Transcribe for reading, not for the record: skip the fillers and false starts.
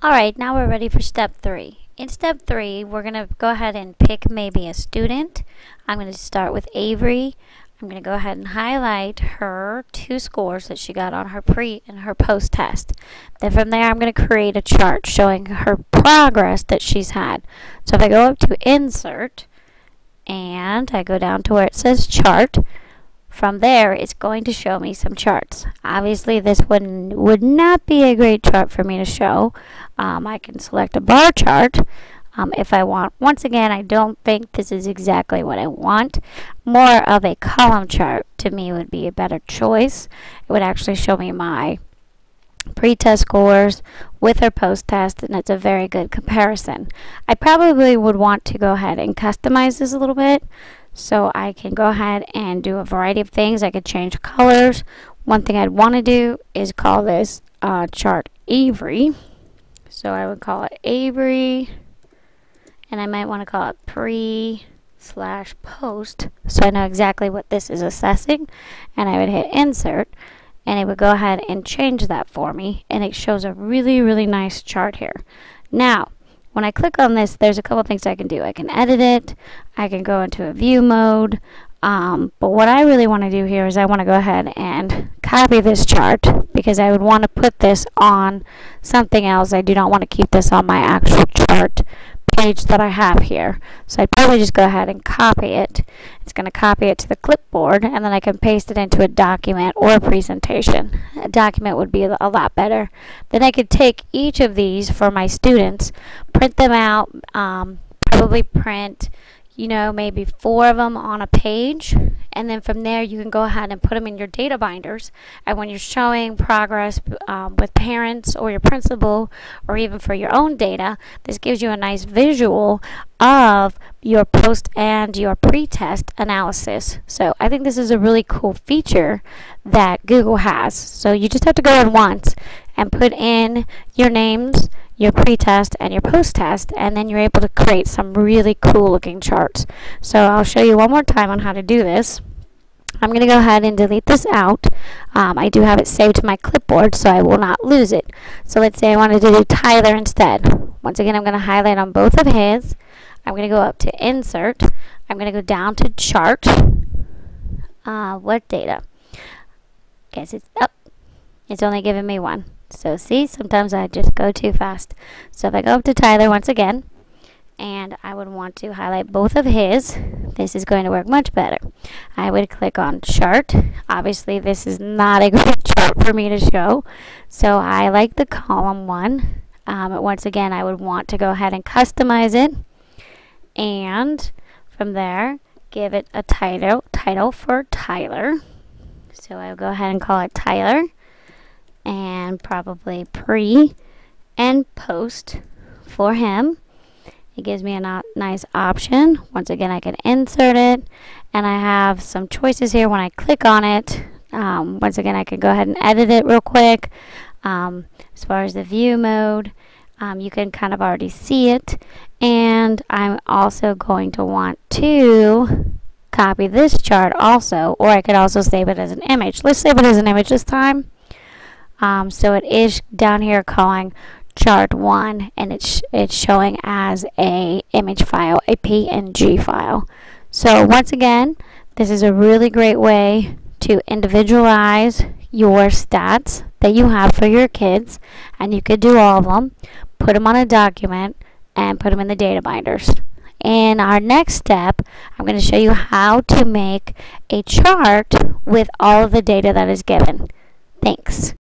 Alright, now we're ready for step 3. In step 3, we're going to go ahead and pick maybe a student. I'm going to start with Avery. I'm going to go ahead and highlight her 2 scores that she got on her pre and her post test. Then from there, I'm going to create a chart showing her progress that she's had. So if I go up to Insert and I go down to where it says Chart, from there, it's going to show me some charts. Obviously, this one would not be a great chart for me to show. I can select a bar chart if I want. Once again, I don't think this is exactly what I want. More of a column chart to me would be a better choice. It would actually show me my pre-test scores with her post-test, and it's a very good comparison. I probably would want to go ahead and customize this a little bit. So I can go ahead and do a variety of things. I could change colors. One thing I'd want to do is call this chart Avery. So I would call it Avery, and I might want to call it pre/post, so I know exactly what this is assessing. And I would hit Insert, and it would go ahead and change that for me, and it shows a really, really nice chart here. Now, when I click on this, there's a couple things I can do. I can edit it. I can go into a view mode. But what I really want to do here is I want to go ahead and copy this chart because I would want to put this on something else. I do not want to keep this on my actual chart page that I have here. So I'd probably just go ahead and copy it. It's going to copy it to the clipboard, and then I can paste it into a document or a presentation. A document would be a lot better. Then I could take each of these for my students, print them out, probably print, maybe 4 of them on a page, and then from there you can go ahead and put them in your data binders. And when you're showing progress with parents or your principal, or even for your own data, this gives you a nice visual of your post and your pre-test analysis. So I think this is a really cool feature that Google has. So you just have to go in once and put in your names, your pre-test and your post-test, and then you're able to create some really cool looking charts. So I'll show you one more time on how to do this. I'm going to go ahead and delete this out. I do have it saved to my clipboard, so I will not lose it. So let's say I wanted to do Tyler instead. Once again, I'm going to highlight on both of his. I'm going to go up to Insert. I'm going to go down to Chart. What data? Guess it's up. It's only giving me one. So see, sometimes I just go too fast. So if I go up to Tyler once again, and I would want to highlight both of his, this is going to work much better. I would click on Chart. Obviously, this is not a great chart for me to show, so I like the column one. Once again, I would want to go ahead and customize it, and from there, give it a title for Tyler. So I'll go ahead and call it Tyler, and probably pre and post for him. It gives me a nice option. Once again, I can insert it, and I have some choices here when I click on it. Once again, I can go ahead and edit it real quick. As far as the view mode, you can kind of already see it, and I'm also going to want to copy this chart also, or I could also save it as an image. Let's save it as an image this time. So it is down here calling chart 1, and it's showing as a image file, a PNG file. So once again, this is a really great way to individualize your stats that you have for your kids, and you could do all of them, put them on a document, and put them in the data binders. In our next step, I'm going to show you how to make a chart with all of the data that is given. Thanks.